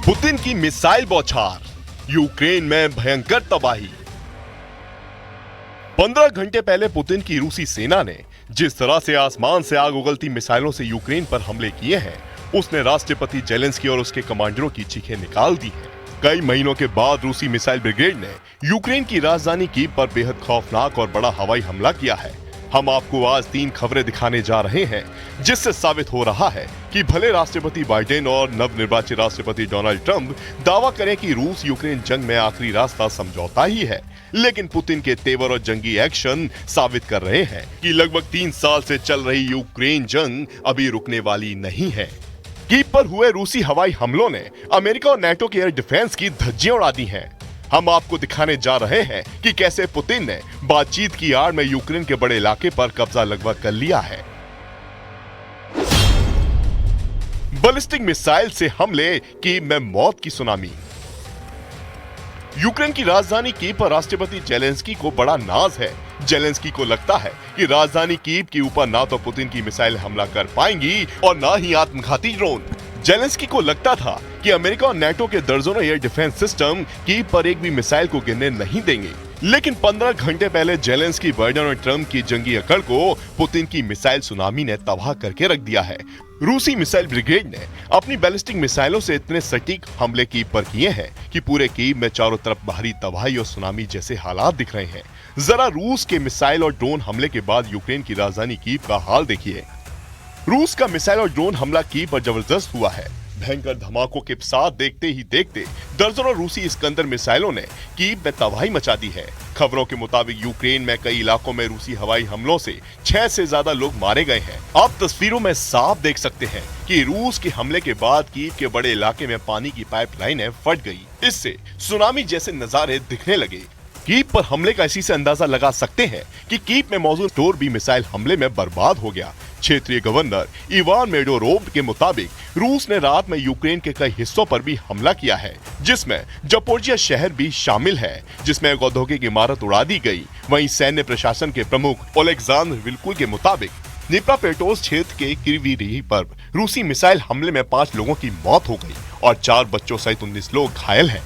Putin की missile बौछार, Ukraine में भयंकर तबाही। 15 घंटे पहले पुतिन की रूसी सेना ने जिस तरह से आसमान से आग उगलती मिसाइलों से यूक्रेन पर हमले किए हैं, उसने राष्ट्रपति जेलेंस्की और उसके कमांडरों की चीखें निकाल दी हैं। कई महीनों के बाद रूसी मिसाइल ब्रिगेड ने यूक्रेन की राजधानी कीव पर बेहद खौफनाक और बड़ा हवाई हमला किया है। हम आपको आज 3 खबरें दिखाने जा रहे हैं जिससे साबित हो रहा है कि भले राष्ट्रपति बाइडेन और नवनिर्वाचित राष्ट्रपति डोनाल्ड ट्रंप दावा करें कि रूस यूक्रेन जंग में आखिरी रास्ता समझौता ही है, लेकिन पुतिन के तेवर और जंगी एक्शन साबित कर रहे हैं कि लगभग 3 साल से चल रही यूक्रेन जंग अभी रुकने वाली नहीं है। कीव पर हुए रूसी हवाई हमलों ने अमेरिका और नेटो के एयर डिफेंस की धज्जियां उड़ा दी हैं। हम आपको दिखाने जा रहे हैं कि कैसे पुतिन ने बातचीत की आड़ में यूक्रेन के बड़े इलाके पर कब्जा लगभग कर लिया है। बैलिस्टिक मिसाइल से हमले, कीव में मौत की सुनामी। यूक्रेन की राजधानी कीव पर राष्ट्रपति जेलेंस्की को बड़ा नाज है। जेलेंस्की को लगता है कि राजधानी कीव के ऊपर ना तो पुतिन की मिसाइल हमला कर पाएंगी और ना ही आत्मघाती ड्रोन। जेलेंस्की को लगता था कि अमेरिका और नेटो के दर्जनों एयर डिफेंस सिस्टम कीव पर एक भी मिसाइल को गिरने नहीं देंगे, लेकिन 15 घंटे पहले जेलेंस्की, बाइडेन और ट्रंप की जंगी अकड़ को पुतिन की मिसाइल सुनामी ने तबाह करके रख दिया है। रूसी मिसाइल ब्रिगेड ने अपनी बैलिस्टिक मिसाइलों से इतने सटीक हमले कीव पर किए हैं कि पूरे कीव में चारों तरफ भारी तबाही और सुनामी जैसे हालात दिख रहे हैं। जरा रूस के मिसाइल और ड्रोन हमले के बाद यूक्रेन की राजधानी कीव का हाल देखिए। रूस का मिसाइल और ड्रोन हमला कीव पर जबरदस्त हुआ है। भयंकर धमाकों के साथ देखते ही देखते दर्जनों रूसी इस्कंदर मिसाइलों ने कीव में तबाही मचा दी है। खबरों के मुताबिक यूक्रेन में कई इलाकों में रूसी हवाई हमलों से 6 से ज्यादा लोग मारे गए हैं। आप तस्वीरों में साफ देख सकते हैं कि रूस के हमले के बाद कीव के बड़े इलाके में पानी की पाइपलाइनें फट गई। इससे सुनामी जैसे नजारे दिखने लगे। कीव पर हमले का इसी से अंदाजा लगा सकते हैं कि कीव में मौजूद स्टोर भी मिसाइल हमले में बर्बाद हो गया। क्षेत्रीय गवर्नर इवान मेडोरोव के मुताबिक रूस ने रात में यूक्रेन के कई हिस्सों पर भी हमला किया है, जिसमें जपोरिजिया शहर भी शामिल है, जिसमें एक औद्योगिक इमारत उड़ा दी गई। वहीं सैन्य प्रशासन के प्रमुख ओलेक्सांद्र विल्कुल के मुताबिक निप्रोपेट्रोव्स्क क्षेत्र के किरीवी रिह पर रूसी मिसाइल हमले में 5 लोगों की मौत हो गई और 4 बच्चों सहित 19 लोग घायल हैं।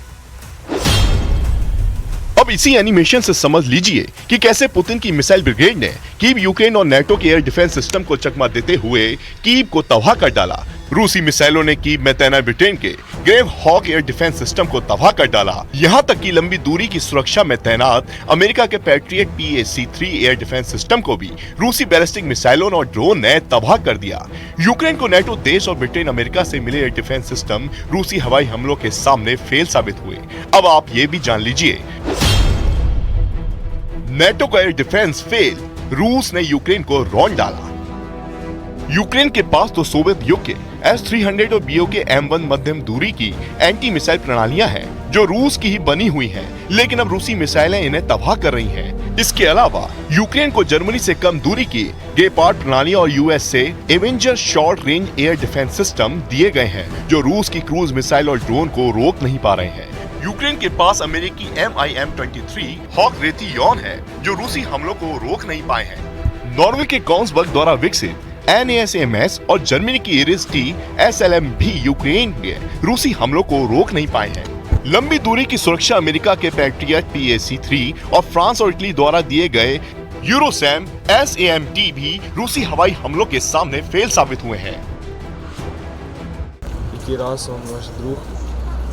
अब इसी एनिमेशन से समझ लीजिए कि कैसे पुतिन की मिसाइल ब्रिगेड ने कीव, यूक्रेन और नेटो के एयर डिफेंस सिस्टम को चकमा देते हुए कीव को तबाह कर डाला। रूसी मिसाइलों ने कीव में तैनात ब्रिटेन के Gravehawk air defence system को तबाह कर डाला। यहाँ तक कि लंबी दूरी की सुरक्षा में तैनात अमेरिका के patriot PAC-3 air defence system को भी रूसी बैलिस्टिक मिसाइलों और ड्रोन ने तबाह कर दिया। यूक्रेन को नेटो देश और ब्रिटेन, अमेरिका से मिले एयर डिफेंस सिस्टम रूसी हवाई हमलों के सामने फेल साबित हुए। अब आप ये भी जान लीजिए, नेटो का एयर डिफेंस फेल, रूस ने यूक्रेन को रौंद डाला। यूक्रेन के पास तो सोवियत युग के S-300 और BOK M1 मध्यम दूरी की एंटी मिसाइल प्रणालियां हैं जो रूस की ही बनी हुई हैं, लेकिन अब रूसी मिसाइलें इन्हें तबाह कर रही हैं। इसके अलावा यूक्रेन को जर्मनी से कम दूरी की गेपार्ड प्रणाली और US से Avenger short range air defence system दिए गए हैं जो रूस की क्रूज मिसाइल और ड्रोन को रोक नहीं पा रहे हैं। यूक्रेन के पास अमेरिकी MIM-23 हॉक रेतीयोन है जो रूसी हमलों को रोक नहीं पाए हैं। नॉर्वे के कॉन्सबर्ग द्वारा विकसित NASAMS और जर्मनी की इरिस-T SLM भी यूक्रेन के रूसी हमलों को रोक नहीं पाए हैं। लंबी दूरी की सुरक्षा अमेरिका के पैट्रियट PAC-3 और फ्रांस और इटली द्वारा दिए गए यूरोसैम SAM-T भी रूसी हवाई हमलों के सामने फेल साबित हुए हैं।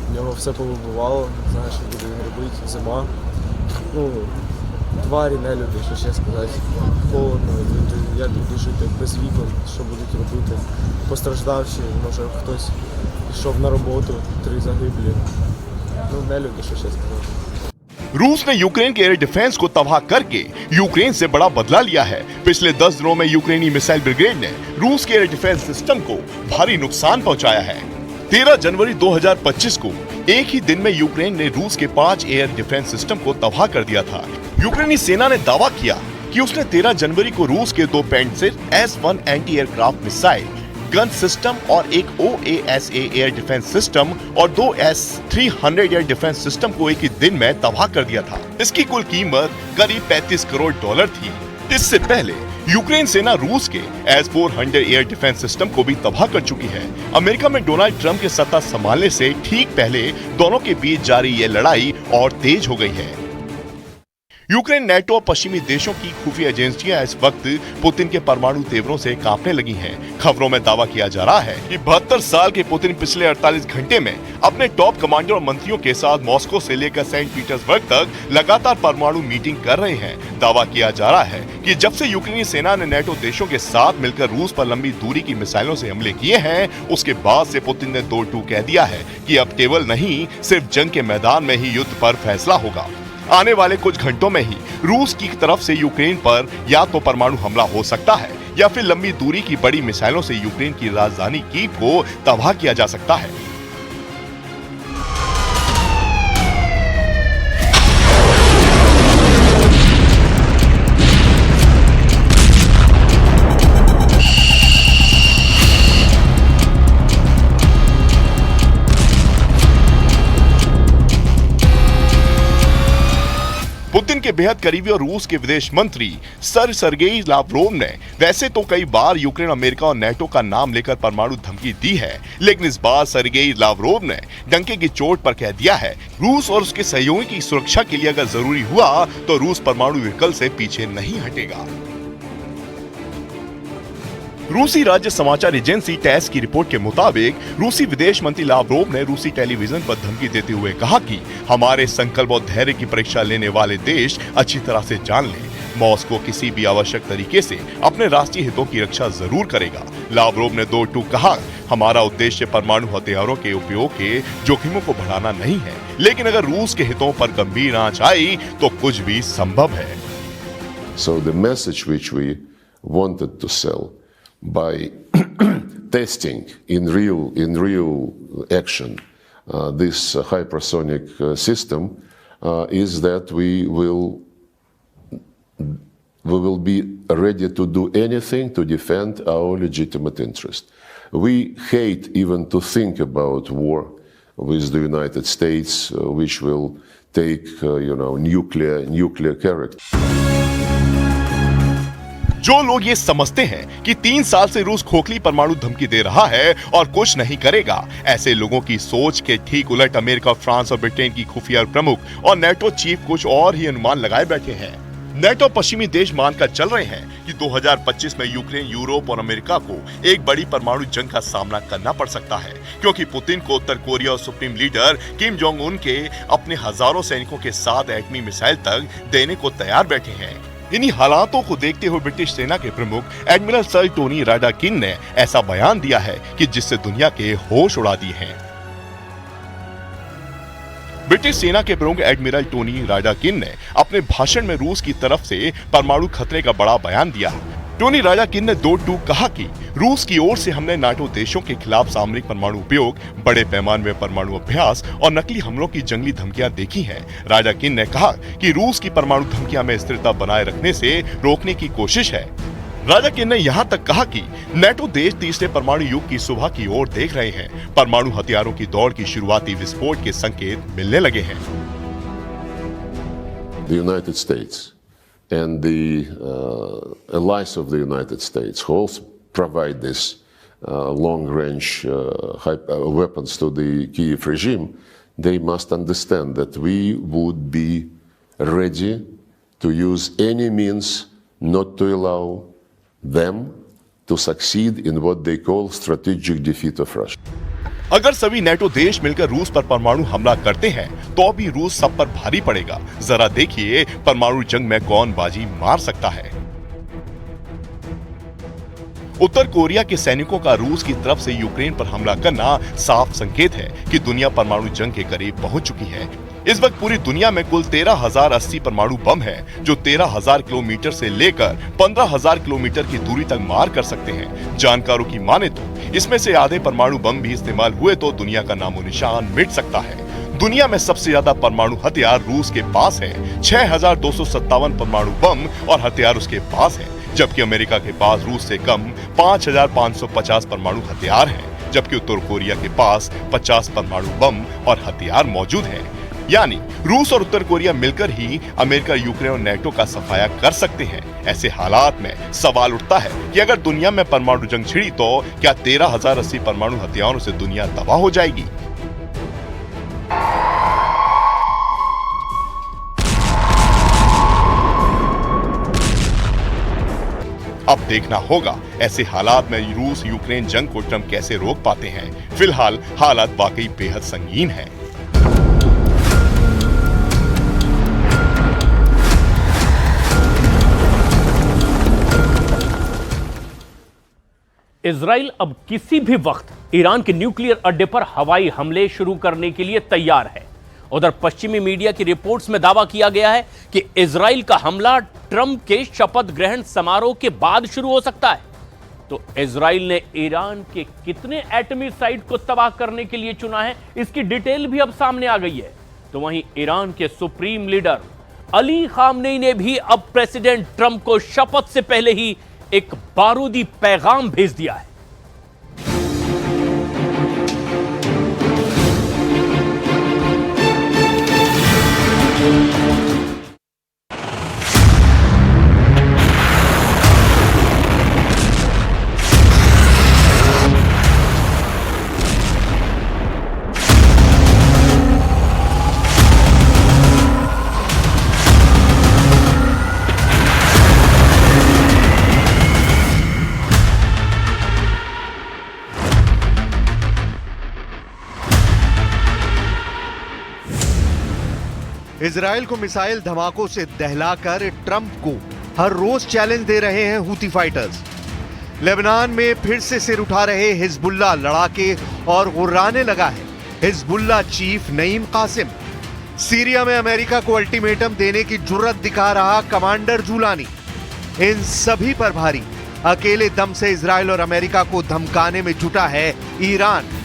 В нього все повибивало, не знаю, що буде робити, зима. Тварі, нелюди, що ще сказати. Холодно, люди, як будуть жити без вікон, що будуть робити. Постраждавші, може хтось пішов на роботу, 3 загиблі. Нелюди, що ще сказати. रूस ने यूक्रेन के एयर डिफेंस को तबाह करके यूक्रेन से बड़ा बदला लिया है। पिछले 10 दिनों में यूक्रेनी मिसाइल ब्रिगेड ने रूस के एयर डिफेंस सिस्टम को भारी नुकसान पहुंचाया है। 13 जनवरी 2025 को एक ही दिन में यूक्रेन ने रूस के 5 एयर डिफेंस सिस्टम को तबाह कर दिया था। यूक्रेनी सेना ने दावा किया कि उसने 13 जनवरी को रूस के 2 pencil S-1 anti aircraft missile gun system और एक OASA एयर डिफेंस सिस्टम और 2 S-300 एयर डिफेंस सिस्टम को एक ही दिन में तबाह कर दिया था। इसकी कुल कीमत करीब $35 करोड़ थी। इससे पहले यूक्रेन सेना रूस के S-400 एयर डिफेंस सिस्टम को भी तबाह कर चुकी है। अमेरिका में डोनाल्ड ट्रंप के सत्ता संभालने से ठीक पहले दोनों के बीच जारी ये लड़ाई और तेज हो गई है। यूक्रेन, नेटो और पश्चिमी देशों की खुफिया एजेंसियां इस वक्त पुतिन के परमाणु तेवरों से कांपने लगी हैं। खबरों में दावा किया जा रहा है कि 72 साल के पुतिन पिछले 48 घंटे में अपने टॉप कमांडर और मंत्रियों के साथ मॉस्को से लेकर सेंट पीटर्सबर्ग तक लगातार परमाणु मीटिंग कर रहे हैं। दावा किया जा रहा है कि जब से यूक्रेनी सेना ने नेटो देशों के साथ मिलकर रूस पर लंबी दूरी की मिसाइलों से हमले किए हैं, उसके बाद से पुतिन ने दो टूक कह दिया है कि अब केवल नहीं, सिर्फ जंग के मैदान में ही युद्ध पर फैसला होगा। आने वाले कुछ घंटों में ही रूस की तरफ से यूक्रेन पर या तो परमाणु हमला हो सकता है या फिर लंबी दूरी की बड़ी मिसाइलों से यूक्रेन की राजधानी कीव को तबाह किया जा सकता है। पुतिन के बेहद करीबी और रूस के विदेश मंत्री सर सर्गेई लावरोव ने वैसे तो कई बार यूक्रेन, अमेरिका और नेटो का नाम लेकर परमाणु धमकी दी है, लेकिन इस बार सर्गेई लावरोव ने डंके की चोट पर कह दिया है, रूस और उसके सहयोगी की सुरक्षा के लिए अगर जरूरी हुआ तो रूस परमाणु विकल्प से पीछे नहीं हटेगा। रूसी राज्य समाचार एजेंसी टैस की रिपोर्ट के मुताबिक रूसी विदेश मंत्री लावरोव ने रूसी टेलीविजन पर धमकी देते हुए कहा कि हमारे संकल्प और धैर्य की परीक्षा लेने वाले देश अच्छी तरह से जान लें, मॉस्को किसी भी आवश्यक तरीके से अपने राष्ट्रीय हितों की रक्षा जरूर करेगा। लावरोव ने दो टूक कहा, हमारा उद्देश्य परमाणु हथियारों के उपयोग के जोखिमों को बढ़ाना नहीं है, लेकिन अगर रूस के हितों पर गंभीर आंच आई तो कुछ भी संभव है। So the message which we wanted to sell by testing in real action this hypersonic system is that we will be ready to do anything to defend our legitimate interest. We hate even to think about war with the United States, which will take nuclear character. जो लोग ये समझते हैं कि 3 साल से रूस खोखली परमाणु धमकी दे रहा है और कुछ नहीं करेगा, ऐसे लोगों की सोच के ठीक उलट अमेरिका, फ्रांस और ब्रिटेन की खुफिया प्रमुख और नेटो चीफ कुछ और ही अनुमान लगाए बैठे हैं। नेटो पश्चिमी देश मानकर चल रहे हैं कि 2025 में यूक्रेन, यूरोप और अमेरिका को एक बड़ी परमाणु जंग का सामना करना पड़ सकता है, क्योंकि पुतिन को उत्तर कोरिया और supreme leader Kim Jong Un के अपने हजारों सैनिकों के साथ एटमी मिसाइल तक देने को तैयार बैठे हैं। इन्हीं हालातों को देखते हुए ब्रिटिश सेना के प्रमुख एडमिरल सर टोनी राडाकिन ने ऐसा बयान दिया है कि जिससे दुनिया के होश उड़ा दिए हैं। ब्रिटिश सेना के प्रमुख एडमिरल टोनी राडाकिन ने अपने भाषण में रूस की तरफ से परमाणु खतरे का बड़ा बयान दिया। टोनी राडाकिन ने दो टूक कहा कि रूस की ओर से हमने नाटो देशों के खिलाफ सामरिक परमाणु उपयोग, बड़े पैमाने में परमाणु अभ्यास और नकली हमलों की जंगली धमकियां देखी हैं। राडाकिन ने कहा कि रूस की परमाणु धमकियां में स्थिरता बनाए रखने से रोकने की कोशिश है। राडाकिन ने यहां तक कहा कि नेटो देश तीसरे परमाणु युग की सुबह की ओर देख रहे हैं। परमाणु हथियारों की दौड़ की शुरुआती विस्फोट के संकेत मिलने लगे हैं। The United States and the allies of the United States who also provide this long-range weapons to the Kyiv regime, they must understand that we would be ready to use any means not to allow them to succeed in what they call strategic defeat of Russia. अगर सभी NATO देश मिलकर रूस पर परमाणु हमला करते हैं तो भी रूस सब पर भारी पड़ेगा। जरा देखिए परमाणु जंग में कौन बाजी मार सकता है। उत्तर कोरिया के सैनिकों का रूस की तरफ से यूक्रेन पर हमला करना साफ संकेत है कि दुनिया परमाणु जंग के करीब पहुंच चुकी है। इस वक्त पूरी दुनिया में कुल 13,080 परमाणु बम है, जो 13,000 किलोमीटर से लेकर 15,000 किलोमीटर की दूरी तक मार कर सकते हैं। जानकारों की माने तो इसमें से आधे परमाणु बम भी इस्तेमाल हुए तो दुनिया का नामो निशान मिट सकता है। दुनिया में सबसे ज्यादा परमाणु हथियार रूस के पास है, 6,257 परमाणु बम और हथियार उसके पास है, जबकि अमेरिका के पास रूस से कम 5,550 परमाणु हथियार हैं, जबकि उत्तर कोरिया के पास 50 परमाणु बम और हथियार मौजूद हैं। यानी रूस और उत्तर कोरिया मिलकर ही अमेरिका, यूक्रेन और नेटो का सफाया कर सकते हैं। ऐसे हालात में सवाल उठता है कि अगर दुनिया में परमाणु जंग छिड़ी तो क्या 13,080 परमाणु हथियारों से दुनिया तबाह हो जाएगी? अब देखना होगा ऐसे हालात में रूस यूक्रेन जंग को ट्रंप कैसे रोक पाते हैं। फिलहाल हालात वाकई बेहद संगीन हैं। इजराइल अब किसी भी वक्त ईरान के न्यूक्लियर अड्डे पर हवाई हमले शुरू करने के लिए तैयार है। उधर पश्चिमी मीडिया की रिपोर्ट्स में दावा किया गया है कि इजराइल का हमला ट्रंप के शपथ ग्रहण समारोह के बाद शुरू हो सकता है। तो इजराइल ने ईरान के कितने एटमी साइट को तबाह करने के लिए चुना है, इसकी डिटेल भी अब सामने आ गई है। तो वहीं ईरान के सुप्रीम लीडर अली खामनेई ने भी अब प्रेसिडेंट ट्रंप को शपथ से पहले ही एक बारूदी पैगाम भेज दिया है। इजराइल को मिसाइल धमाकों से दहलाकर ट्रंप को हर रोज चैलेंज दे रहे हैं हूती फाइटर्स। लेबनान में फिर से सिर उठा रहे हिजबुल्लाह लड़ाके और गुर्राने लगा है Hezbollah chief Naim Qassem. Syria में अमेरिका को अल्टीमेटम देने की जुर्रत दिखा रहा कमांडर जूलानी। इन सभी पर भारी अकेले दम से इजराइल और अमेरिका को धमकाने में जुटा है ईरान।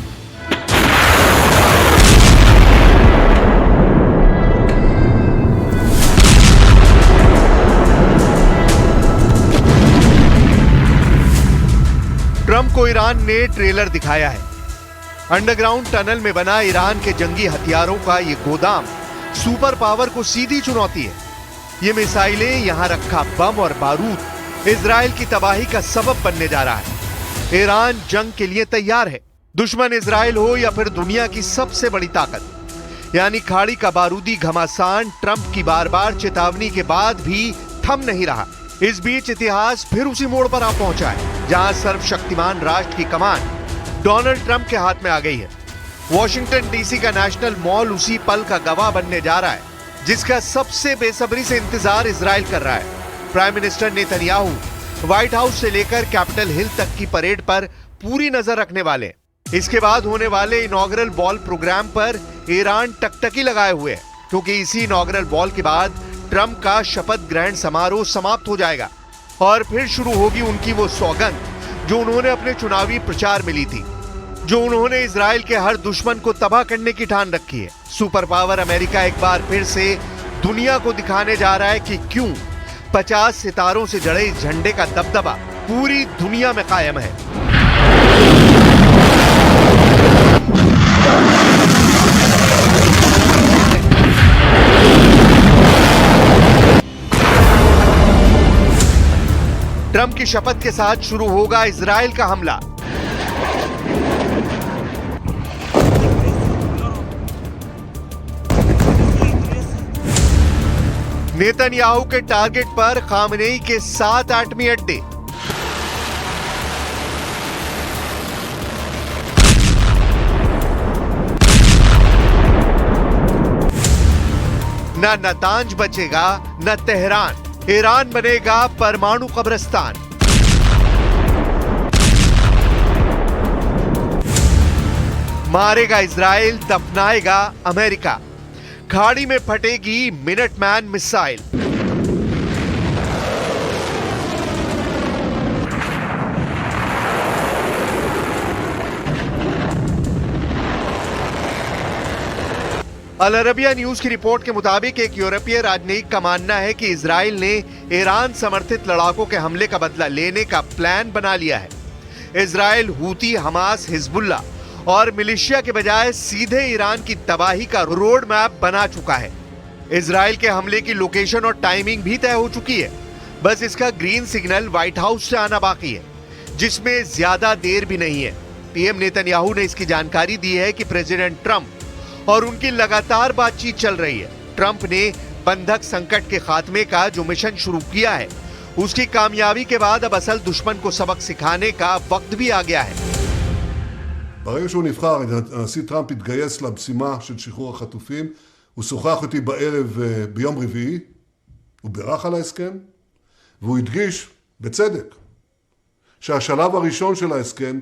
ट्रंप को ईरान ने ट्रेलर दिखाया है। अंडरग्राउंड टनल में बना ईरान के जंगी हथियारों का यह गोदाम सुपर पावर को सीधी चुनौती है। ये मिसाइलें, यहां रखा बम और बारूद इजराइल की तबाही का सबब बनने जा रहा है। ईरान जंग के लिए तैयार है, दुश्मन इजराइल हो या फिर दुनिया की सबसे बड़ी ताकत। यानी खाड़ी का बारूदी घमासान ट्रंप की बार बार चेतावनी के बाद भी थम नहीं रहा। इस बीच इतिहास फिर उसी मोड़ पर आ पहुंचा है जहां सर्वशक्तिमान राष्ट्र की कमान डोनाल्ड ट्रंप के हाथ में आ गई है। वॉशिंगटन डीसी का नेशनल मॉल उसी पल का गवाह बनने जा रहा है, जिसका सबसे बेसब्री से इंतजार इजराइल कर रहा है। Prime minister Netanyahu white house से लेकर कैपिटल हिल तक की परेड पर पूरी नजर रखने वाले हैं। इसके बाद होने वाले इनॉग्रल बॉल प्रोग्राम पर ईरान टकटकी लगाए हुए है, क्योंकि इसी इनॉग्रल बॉल के बाद ट्रंप का शपथ ग्रहण समारोह समाप्त हो जाएगा और फिर शुरू होगी उनकी वो सौगंध जो उन्होंने अपने चुनावी प्रचार में ली थी, जो उन्होंने इजराइल के हर दुश्मन को तबाह करने की ठान रखी है। सुपर पावर अमेरिका एक बार फिर से दुनिया को दिखाने जा रहा है कि क्यों 50 सितारों से जड़े इस झंडे का दबदबा पूरी दुनिया में कायम है। ट्रंप की शपथ के साथ शुरू होगा इजराइल का हमला। नेतन्याहू के टारगेट पर खामनेई के 7 एटमी अड्डे। न नतांज बचेगा न तेहरान, ईरान बनेगा परमाणु कब्रिस्तान। मारेगा इजराइल, दफनाएगा अमेरिका। खाड़ी में फटेगी मिनटमैन मिसाइल। अल अरबिया न्यूज की रिपोर्ट के मुताबिक एक यूरोपीय राजनयिक का मानना है कि इजराइल ने ईरान समर्थित लड़ाकों के हमले का बदला लेने का प्लान बना लिया है। इजराइल, हूती, हमास, हिजबुल्लाह और मिलिशिया के बजाय सीधे ईरान की तबाही का रोड मैप बना चुका है। इजराइल के हमले की लोकेशन और टाइमिंग भी तय हो चुकी है, बस इसका ग्रीन सिग्नल व्हाइट हाउस से आना बाकी है, जिसमें ज्यादा देर भी नहीं है। पीएम नेतन्याहू ने इसकी जानकारी दी है कि प्रेसिडेंट ट्रंप और उनकी लगातार बातचीत चल रही है। ट्रंप ने बंधक संकट के खात्मे का जो मिशन शुरू किया है, उसकी कामयाबी के बाद अब असल दुश्मन को सबक सिखाने का वक्त भी आ गया है। ברגע שהוא נבחר, הנשיא טראמפ התגייס למשימה של שחרור החטופים, הוא שוחח אותי בערב ביום רביעי, הוא בירך על ההסכם, והוא הדגיש, בצדק, שהשלב הראשון של ההסכם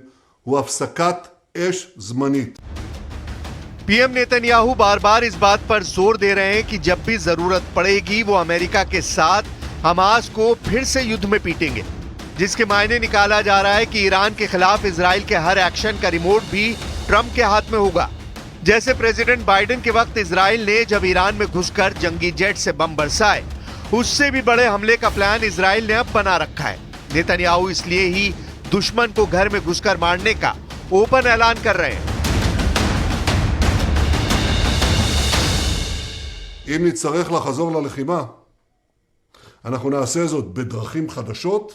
הוא הפסקת אש זמנית. पीएम नेतन्याहू बार बार इस बात पर जोर दे रहे हैं कि जब भी जरूरत पड़ेगी वो अमेरिका के साथ हमास को फिर से युद्ध में पीटेंगे, जिसके मायने निकाला जा रहा है कि ईरान के खिलाफ इजराइल के हर एक्शन का रिमोट भी ट्रंप के हाथ में होगा। जैसे प्रेसिडेंट बाइडेन के वक्त इजराइल ने जब ईरान में घुसकर जंगी जेट से बम बरसाए, उससे भी बड़े हमले का प्लान इजराइल ने अब बना रखा है। नेतन्याहू इसलिए ही दुश्मन को घर में घुसकर मारने का ओपन ऐलान कर रहे हैं। אם נצטרך לחזור ללחימה, אנחנו נעשה זאת בדרכים חדשות,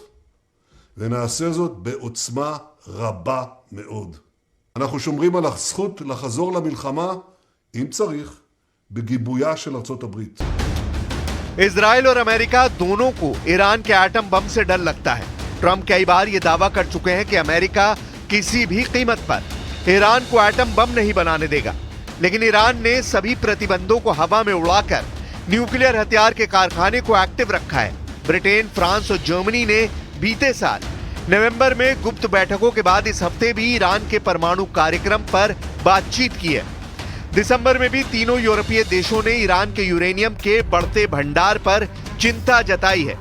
ונעשה זאת בעוצמה רבה מאוד. אנחנו שומרים על הזכות לחזור למלחמה, אם צריך, בגיבויה של ארצות הברית. इजराइल और अमेरिका दोनों को ईरान के एटम बम से डर लगता है। ट्रंप कई बार ये दावा कर चुके हैं कि अमेरिका किसी भी कीमत पर ईरान को एटम बम नहीं बनाने देगा, लेकिन ईरान ने सभी प्रतिबंधों को हवा में उड़ाकर न्यूक्लियर हथियार के कारखाने को एक्टिव रखा है। ब्रिटेन, फ्रांस और जर्मनी ने बीते साल नवंबर में गुप्त बैठकों के बाद इस हफ्ते भी ईरान के परमाणु कार्यक्रम पर बातचीत की है। दिसंबर में भी तीनों यूरोपीय देशों ने ईरान के यूरेनियम के बढ़ते भंडार पर चिंता जताई है।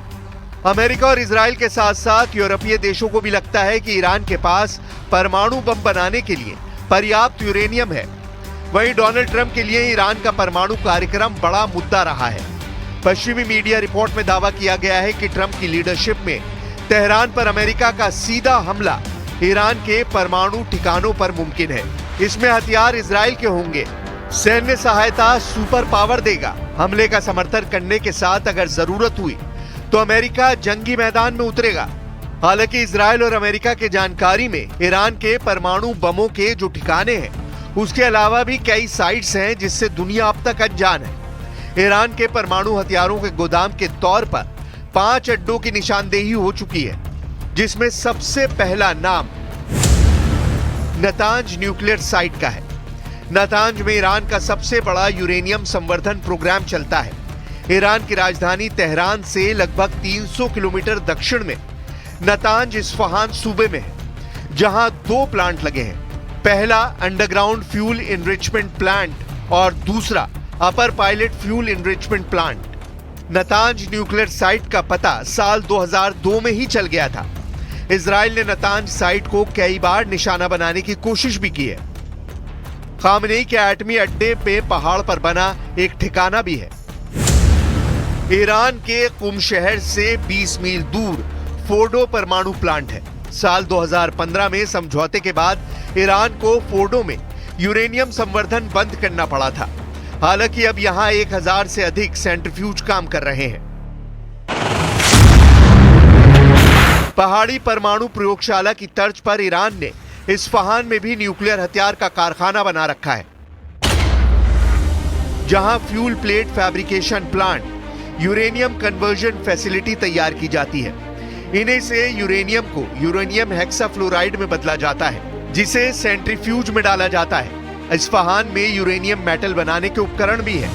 अमेरिका और इजराइल के साथ साथ यूरोपीय देशों को भी लगता है कि ईरान के पास परमाणु बम बनाने के लिए पर्याप्त यूरेनियम है। वहीं डोनाल्ड ट्रंप के लिए ईरान का परमाणु कार्यक्रम बड़ा मुद्दा रहा है। पश्चिमी मीडिया रिपोर्ट में दावा किया गया है कि ट्रंप की लीडरशिप में तेहरान पर अमेरिका का सीधा हमला ईरान के परमाणु ठिकानों पर मुमकिन है। इसमें हथियार इजराइल के होंगे, सैन्य सहायता सुपर पावर देगा। हमले का समर्थन करने के साथ अगर जरूरत हुई तो अमेरिका जंगी मैदान में उतरेगा। हालांकि इजराइल और अमेरिका की जानकारी में ईरान के परमाणु बमों के जो ठिकाने हैं, उसके अलावा भी कई साइट्स हैं जिससे दुनिया अब तक अनजान है। ईरान के परमाणु हथियारों के गोदाम के तौर पर 5 अड्डों की निशानदेही हो चुकी है, जिसमें सबसे पहला नाम नतांज न्यूक्लियर साइट का है। नतांज में ईरान का सबसे बड़ा यूरेनियम संवर्धन प्रोग्राम चलता है। ईरान की राजधानी तेहरान से लगभग 300 किलोमीटर दक्षिण में नतांज इस्फहान सूबे में है, जहां 2 प्लांट लगे हैं। पहला अंडरग्राउंड फ्यूल इनरिचमेंट प्लांट और दूसरा upper pilot fuel enrichment plant. Natanz nuclear site का पता साल 2002 में ही चल गया था। इजराइल ने नतांज साइट को कई बार निशाना बनाने की कोशिश भी की है। खामनेई के एटमी अड्डे पे पहाड़ पर बना एक ठिकाना भी है। ईरान के कुम शहर से 20 मील दूर फोर्डो परमाणु प्लांट है। साल 2015 में समझौते के बाद ईरान को फोर्डो में यूरेनियम संवर्धन बंद करना पड़ा था। हालांकि अब यहां 1000 से अधिक सेंट्रीफ्यूज काम कर रहे हैं। पहाड़ी परमाणु प्रयोगशाला की तर्ज पर ईरान ने इस्फहान में भी न्यूक्लियर हथियार का कारखाना बना रखा है, जहां fuel plate fabrication plant, uranium conversion facility तैयार की जाती है। इन्हीं से यूरेनियम को यूरेनियम हेक्साफ्लोराइड में बदला जाता है, जिसे सेंट्रीफ्यूज में डाला जाता है। इस्फहान में यूरेनियम मेटल बनाने के उपकरण भी है,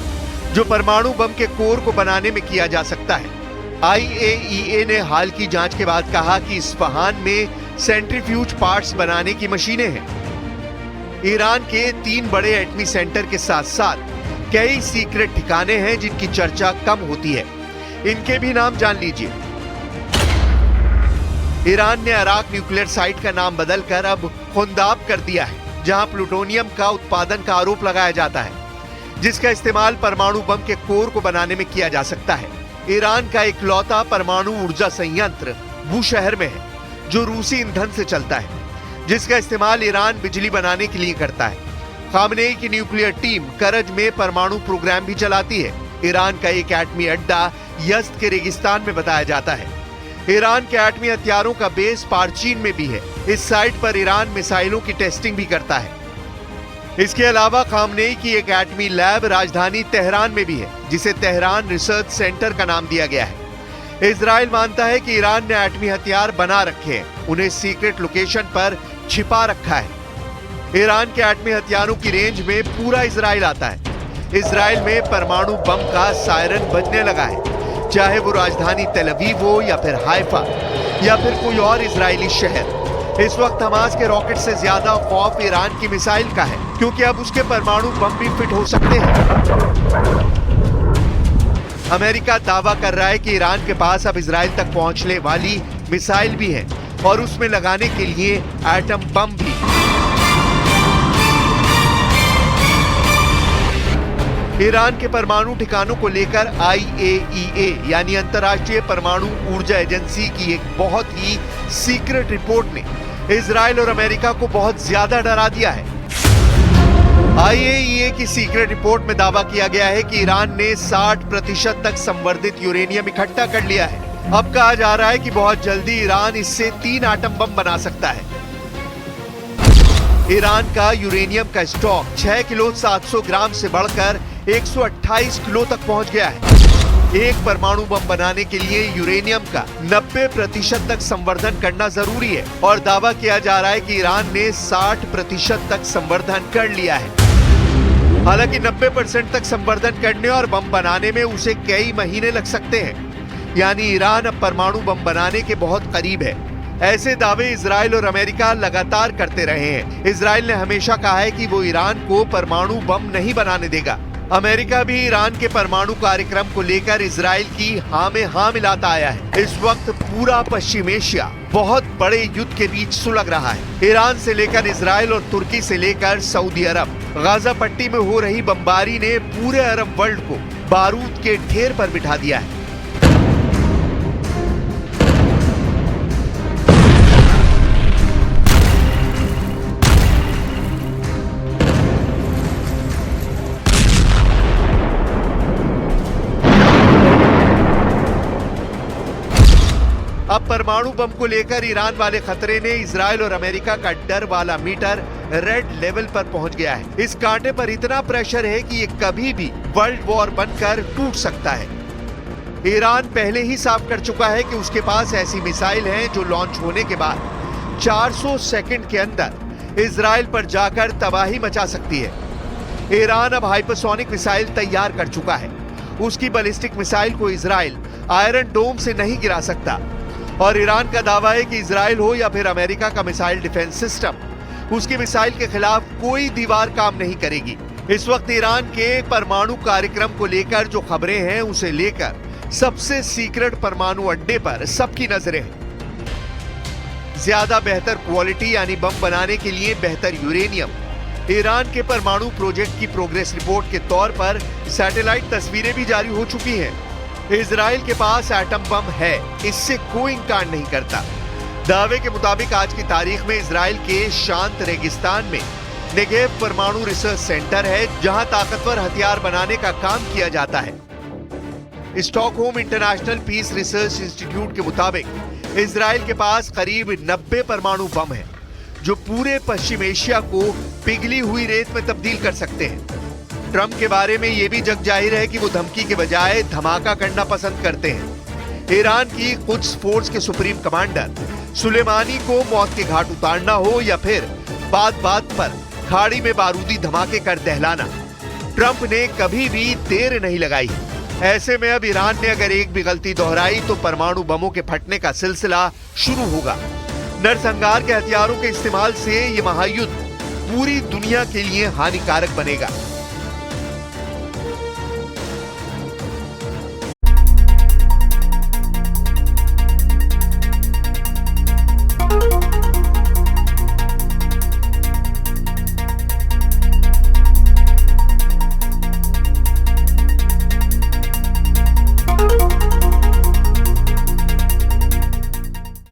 जो परमाणु बम के कोर को बनाने में किया जा सकता है। IAEA ने हाल की जांच के बाद कहा कि इस्फहान में सेंट्रीफ्यूज पार्ट्स बनाने की मशीनें हैं। ईरान के 3 बड़े एटमी सेंटर के साथ साथ कई सीक्रेट ठिकाने हैं जिनकी चर्चा कम होती है। इनके भी नाम जान लीजिए। ईरान ने अराक न्यूक्लियर साइट का नाम बदलकर अब खुंदाब कर दिया है, जहां प्लूटोनियम का उत्पादन का आरोप लगाया जाता है, जिसका इस्तेमाल परमाणु बम के कोर को बनाने में किया जा सकता है। ईरान का इकलौता परमाणु ऊर्जा संयंत्र बूशहर में है, जो रूसी ईंधन से चलता है। जिसका इस्तेमाल ईरान बिजली बनाने के लिए करता है। खामनेई की न्यूक्लियर टीम करज में परमाणु प्रोग्राम भी चलाती है। ईरान का एक एटमी अड्डा यज़्द के रेगिस्तान में बताया जाता है। ईरान के एटमी हथियारों का बेस पारचीन में भी है। इस साइट पर ईरान मिसाइलों की टेस्टिंग भी करता है। इसके अलावा खामनेई की एक एटमी लैब राजधानी तेहरान में भी है, जिसे तेहरान रिसर्च सेंटर का नाम दिया गया है। इजराइल मानता है कि ईरान ने एटमी हथियार बना रखे हैं, उन्हें सीक्रेट लोकेशन पर छिपा रखा है। ईरान के एटमी हथियारों की रेंज में पूरा इजराइल आता है। इजराइल में परमाणु बम का सायरन बजने लगा है, चाहे वो राजधानी तेल अवीव हो या फिर हाइफा या फिर कोई और इजरायली शहर। इस वक्त हमास के रॉकेट से ज्यादा खौफ ईरान की मिसाइल का है, क्योंकि अब उसके परमाणु बम भी फिट हो सकते हैं। अमेरिका दावा कर रहा है कि ईरान के पास अब इजराइल तक पहुंचने वाली मिसाइल भी है और उसमें लगाने के लिए एटम बम भी। ईरान के परमाणु ठिकानों को लेकर IAEA यानी अंतर्राष्ट्रीय परमाणु ऊर्जा एजेंसी की एक बहुत ही सीक्रेट रिपोर्ट ने इजराइल और अमेरिका को बहुत ज्यादा डरा दिया है। IAEA की सीक्रेट रिपोर्ट में दावा किया गया है कि ईरान ने 60% तक संवर्धित यूरेनियम इकट्ठा कर लिया है। अब कहा जा रहा है कि बहुत जल्दी ईरान इससे 3 एटम बम बना सकता है। ईरान का यूरेनियम का स्टॉक 6 किलो 700 ग्राम से बढ़कर 128 किलो तक पहुंच गया है। एक परमाणु बम बनाने के लिए यूरेनियम का 90% तक संवर्धन करना जरूरी है और दावा किया जा रहा है कि ईरान ने 60% तक संवर्धन कर लिया है। हालांकि 90% तक संवर्धन करने और बम बनाने में उसे कई महीने लग सकते हैं, यानी ईरान अब परमाणु बम बनाने के बहुत करीब है। ऐसे दावे इजराइल और अमेरिका लगातार करते रहे हैं। इजराइल ने हमेशा कहा है कि वो ईरान को परमाणु बम नहीं बनाने देगा। अमेरिका भी ईरान के परमाणु कार्यक्रम को लेकर इजराइल की हाँ में हाँ मिलाता आया है। इस वक्त पूरा पश्चिम एशिया बहुत बड़े युद्ध के बीच सुलग रहा है। ईरान से लेकर इजराइल और तुर्की से लेकर सऊदी अरब, गाजा पट्टी में हो रही बमबारी ने पूरे अरब वर्ल्ड को बारूद के ढेर पर बिठा दिया है। अब परमाणु बम को लेकर ईरान वाले खतरे ने इजराइल और अमेरिका का डर वाला मीटर रेड लेवल पर पहुंच गया है। इस कांटे पर इतना प्रेशर है कि ये कभी भी वर्ल्ड वॉर बनकर टूट सकता है। ईरान पहले ही साफ कर चुका है कि उसके पास ऐसी मिसाइल हैं जो लॉन्च होने के बाद 400 सेकंड के अंदर इजराइल पर जाकर तबाही मचा सकती है। ईरान अब हाइपरसोनिक मिसाइल तैयार कर चुका है। उसकी बैलिस्टिक मिसाइल को इजराइल आयरन डोम से नहीं गिरा सकता और ईरान का दावा है कि इजराइल हो या फिर अमेरिका का मिसाइल डिफेंस सिस्टम, उसकी मिसाइल के खिलाफ कोई दीवार काम नहीं करेगी। इस वक्त ईरान के परमाणु कार्यक्रम को लेकर जो खबरें हैं, उसे लेकर सबसे सीक्रेट परमाणु अड्डे पर सबकी नजरें हैं। ज्यादा बेहतर क्वालिटी यानी बम बनाने के लिए बेहतर यूरेनियम, ईरान के परमाणु प्रोजेक्ट की प्रोग्रेस रिपोर्ट के तौर पर सैटेलाइट तस्वीरें भी जारी हो चुकी हैं। इजराइल के पास एटम बम है, इससे कोई इंकार नहीं करता। दावे के मुताबिक आज की तारीख में इजराइल के शांत रेगिस्तान में नेगेव परमाणु रिसर्च सेंटर है, जहां ताकतवर हथियार बनाने का काम किया जाता है। Stockholm International Peace Research Institute के मुताबिक इजराइल के पास करीब 90 परमाणु बम है, जो पूरे पश्चिम एशिया को पिघली हुई रेत में तब्दील कर सकते हैं। ट्रंप के बारे में यह भी जग जाहिर है कि वो धमकी के बजाय धमाका करना पसंद करते हैं। ईरान की कुद्स फोर्स के सुप्रीम कमांडर सुलेमानी को मौत के घाट उतारना हो या फिर बात बात पर खाड़ी में बारूदी धमाके कर दहलाना, ट्रंप ने कभी भी देर नहीं लगाई। ऐसे में अब ईरान ने अगर एक भी गलती दोहराई तो परमाणु बमों के फटने का सिलसिला शुरू होगा। नरसंहार के हथियारों के इस्तेमाल से ये महायुद्ध पूरी दुनिया के लिए हानिकारक बनेगा।